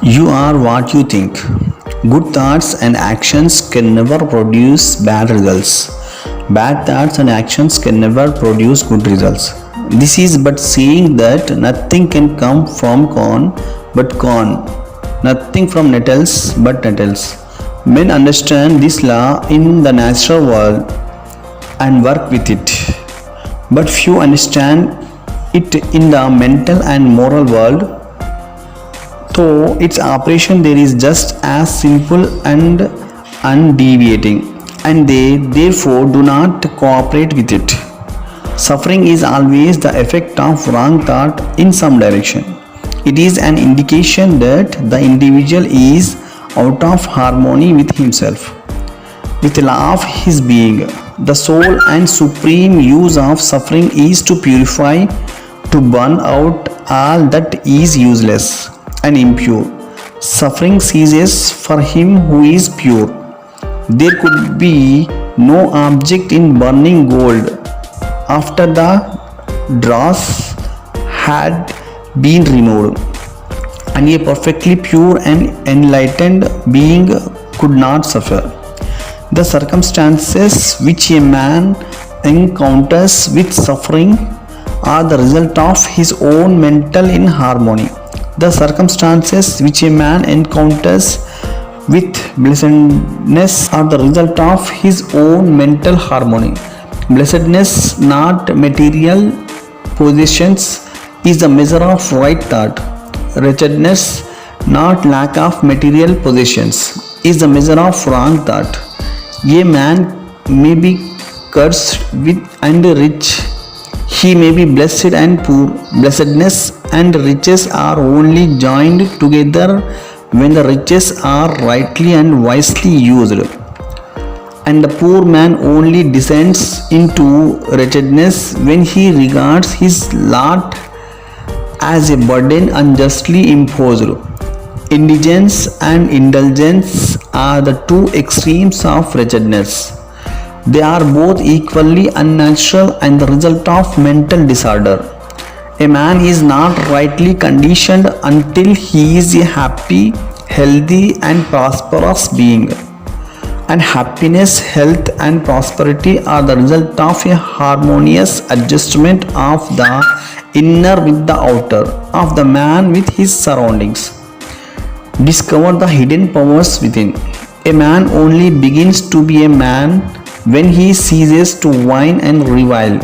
You are what you think. Good thoughts and actions can never produce bad results. Bad thoughts and actions can never produce good results. This is but saying that nothing can come from corn but corn, nothing from nettles but nettles. Men understand this law in the natural world and work with it, but few understand it in the mental and moral world. Though its operation there is just as simple and undeviating, and they therefore do not cooperate with it. Suffering is always the effect of wrong thought in some direction. It is an indication that the individual is out of harmony with himself, with the law of his being. The sole and supreme use of suffering is to purify, to burn out all that is useless and impure. Suffering ceases for him who is pure. There could be no object in burning gold after the dross had been removed, and a perfectly pure and enlightened being could not suffer. The circumstances which a man encounters with suffering are the result of his own mental inharmony. The circumstances which a man encounters with blessedness are the result of his own mental harmony. Blessedness, not material possessions, is the measure of right thought. Wretchedness, not lack of material possessions, is the measure of wrong thought. A man may be cursed with and rich. He may be blessed and poor. Blessedness and riches are only joined together when the riches are rightly and wisely used. And the poor man only descends into wretchedness when he regards his lot as a burden unjustly imposed. Indigence and indulgence are the two extremes of wretchedness. They are both equally unnatural and the result of mental disorder. A man is not rightly conditioned until he is a happy, healthy, and prosperous being. And happiness, health, and prosperity are the result of a harmonious adjustment of the inner with the outer, of the man with his surroundings. Discover the hidden powers within. A man only begins to be a man when he ceases to whine and revile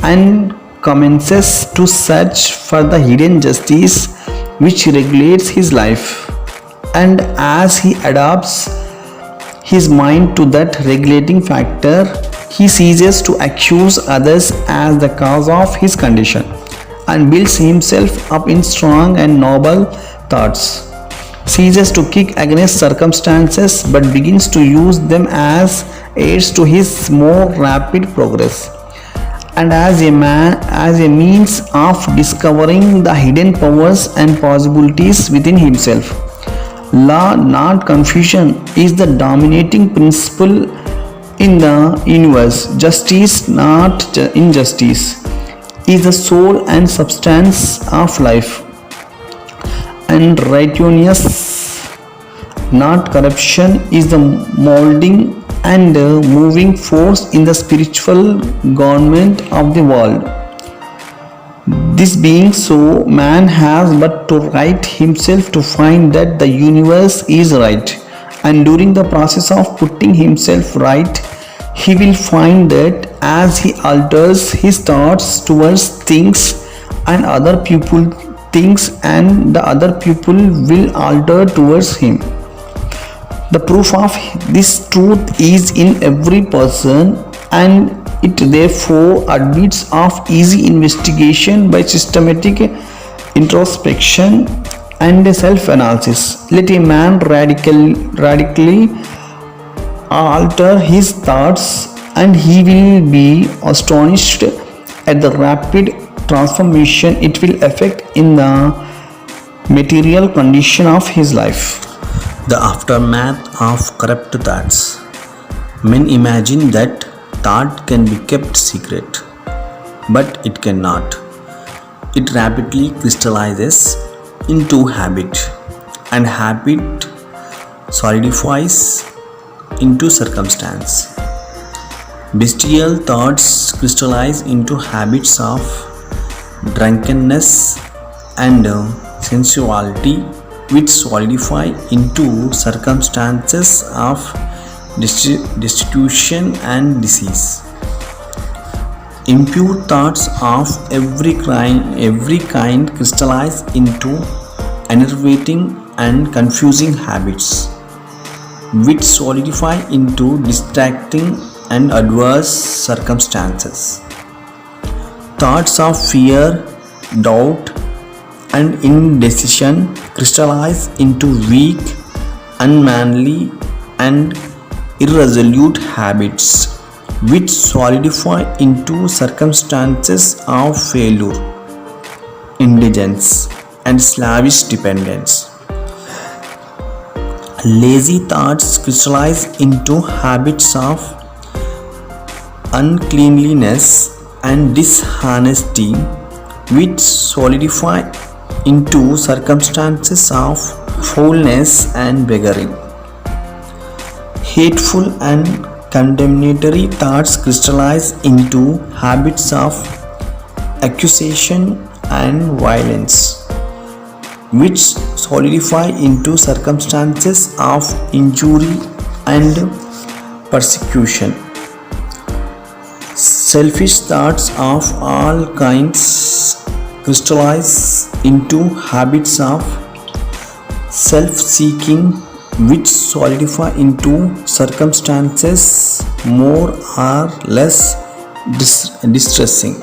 and commences to search for the hidden justice which regulates his life. And as he adapts his mind to that regulating factor, he ceases to accuse others as the cause of his condition and builds himself up in strong and noble thoughts, ceases to kick against circumstances but begins to use them as aids to his more rapid progress, and as a means of discovering the hidden powers and possibilities within himself. Law, not confusion, is the dominating principle in the universe. Justice, not injustice, is the soul and substance of life. And righteousness, not corruption, is the molding and moving force in the spiritual government of the world. This being so, man has but to right himself to find that the universe is right, and during the process of putting himself right, he will find that as he alters his thoughts towards things and other people, things and the other people will alter towards him. The proof of this truth is in every person, and it therefore admits of easy investigation by systematic introspection and self-analysis. Let a man radically alter his thoughts, and he will be astonished at the rapid transformation it will effect in the material condition of his life. The aftermath of corrupt thoughts. Men imagine that thought can be kept secret, but it cannot. It rapidly crystallizes into habit and habit solidifies into circumstance. Bestial thoughts crystallize into habits of drunkenness and sensuality, which solidify into circumstances of destitution and disease. Impure thoughts of every kind crystallize into enervating and confusing habits, which solidify into distracting and adverse circumstances. Thoughts of fear, doubt, and indecision crystallize into weak, unmanly, and irresolute habits, which solidify into circumstances of failure, indigence, and slavish dependence. Lazy thoughts crystallize into habits of uncleanliness and dishonesty, which solidify into circumstances of foulness and beggary. Hateful and condemnatory thoughts crystallize into habits of accusation and violence, which solidify into circumstances of injury and persecution. Selfish thoughts of all kinds crystallize into habits of self-seeking, which solidify into circumstances more or less distressing.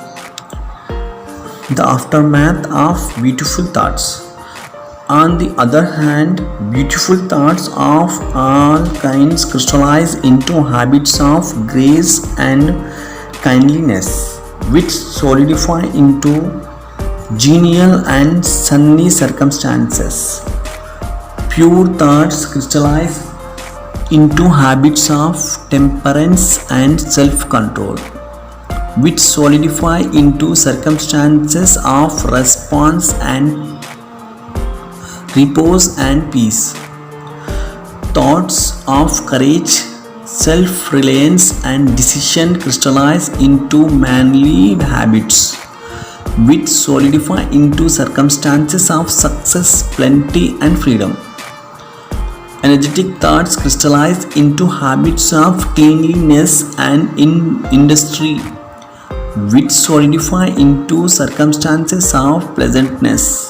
The aftermath of beautiful thoughts. On the other hand, beautiful thoughts of all kinds crystallize into habits of grace and kindliness, which solidify into genial and sunny circumstances. Pure thoughts crystallize into habits of temperance and self-control, which solidify into circumstances of response and repose and peace. Thoughts of courage, self-reliance, and decision crystallize into manly habits, which solidify into circumstances of success, plenty, and freedom. Energetic thoughts crystallize into habits of cleanliness and industry, which solidify into circumstances of pleasantness.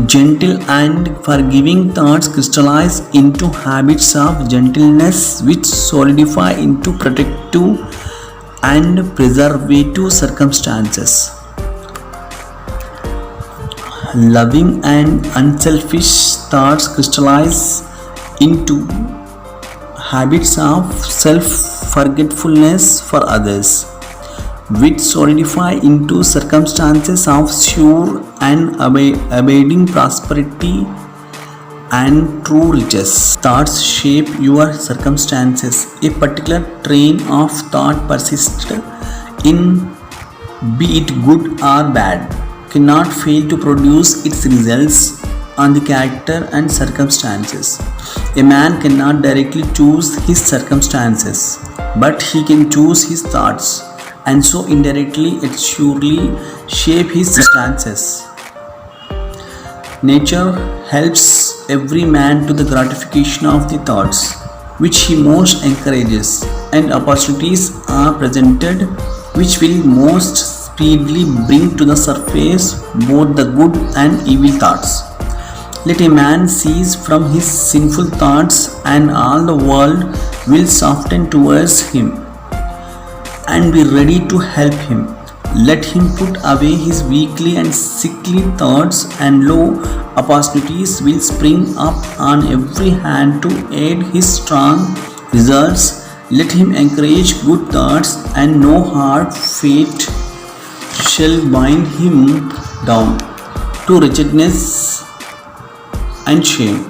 Gentle and forgiving thoughts crystallize into habits of gentleness, which solidify into protective and preservative circumstances. Loving and unselfish thoughts crystallize into habits of self-forgetfulness for others, which solidify into circumstances of sure and abiding prosperity and true riches. Thoughts shape your circumstances. A particular train of thought persists in, be it good or bad, cannot fail to produce its results on the character and circumstances. A man cannot directly choose his circumstances, but he can choose his thoughts, and so indirectly it surely shape his circumstances. Nature helps every man to the gratification of the thoughts which he most encourages, and opportunities are presented which will most speedily bring to the surface both the good and evil thoughts. Let a man cease from his sinful thoughts, and all the world will soften towards him and be ready to help him. Let him put away his weakly and sickly thoughts, and lo, opportunities will spring up on every hand to aid his strong results. Let him encourage good thoughts, and no hard fate shall bind him down to wretchedness and shame.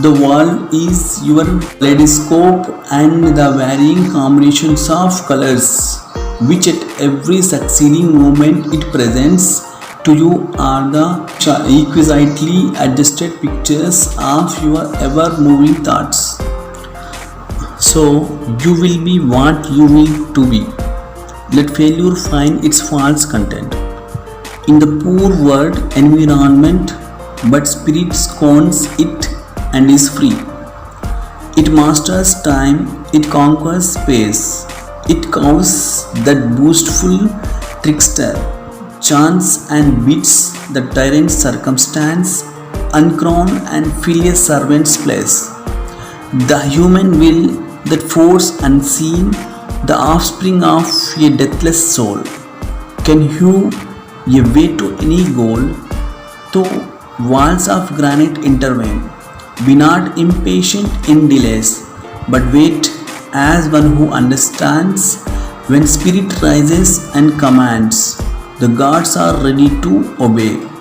The world is your kaleidoscope, and the varying combinations of colors which at every succeeding moment it presents To you are the exquisitely adjusted pictures of your ever moving thoughts. So you will be what you will to be. Let failure find its false content in the poor world environment, but spirit scorns it and is free. It masters time, it conquers space, it cows that boastful trickster, chance and beats the tyrant circumstance, uncrown and fill a servant's place. The human will, that force unseen, the offspring of a deathless soul, can hew a way to any goal, though walls of granite intervene. Be not impatient in delays, but wait as one who understands. When spirit rises and commands, the gods are ready to obey.